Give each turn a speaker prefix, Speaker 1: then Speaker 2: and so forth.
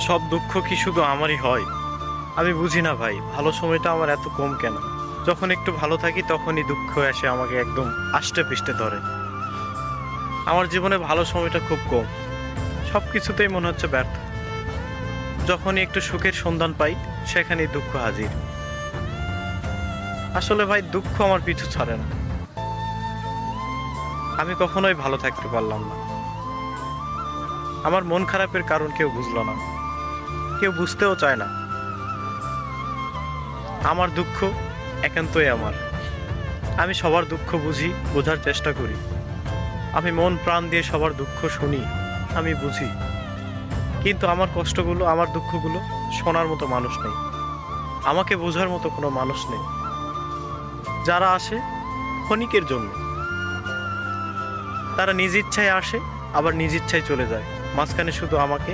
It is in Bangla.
Speaker 1: সব দুঃখ কি শুধু আমারই হয়? আমি বুঝি না ভাই, ভালো সময়টা আমার এত কম কেন? যখন একটু ভালো থাকি তখনই দুঃখ এসে আমাকে একদম আষ্টে পৃষ্ঠে ধরে। আমার জীবনে ভালো সময়টা খুব কম, সব কিছুতেই মনে হচ্ছে ব্যর্থ। যখনই একটু সুখের সন্ধান পাই, সেখানেই দুঃখ হাজির। আসলে ভাই, দুঃখ আমার পিছু ছাড়ে না। আমি কখনোই ভালো থাকতে পারলাম না। আমার মন খারাপের কারণ কেউ বুঝলো না, কেউ বুঝতেও চায় না। আমার দুঃখ একান্তই আমার। আমি সবার দুঃখ বুঝি, বোঝার চেষ্টা করি। আমি মন প্রাণ দিয়ে সবার দুঃখ শুনি, আমি বুঝি। কিন্তু আমার কষ্টগুলো, আমার দুঃখগুলো শোনার মতো মানুষ নেই। আমাকে বোঝার মতো কোনো মানুষ নেই। যারা আসে ক্ষণিকের জন্য, তারা নিজ ইচ্ছায় আসে, আবার নিজ ইচ্ছায় চলে যায়। মাঝখানে শুধু আমাকে